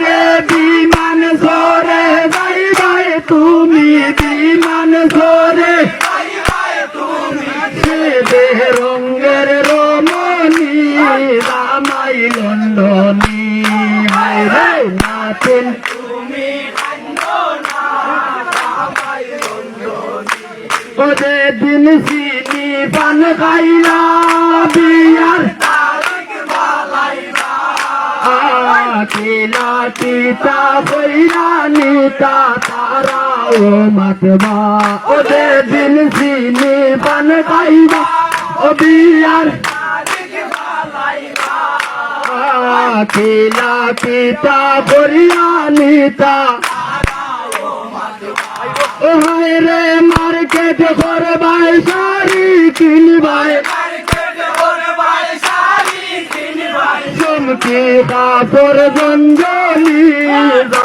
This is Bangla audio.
রে বিমান সরে ভাই ভাই তুমি বিমান সরে দেহ রঙের রমণী রামাই লন্ডনী হায় রে নাচেন ওরে দিন চিনি পান খাইলা বিয়ার আকিলা পিতা কইরা নিতা তারা ও মাতবা ওরে দিন চিনি পান খাইবা ও বিয়ার আকিলা পিতা করিয়া নিতা ও হায় রে মার্কেট করবাই শাড়ি কিনবাই চমকি কাপড় গঞ্জলি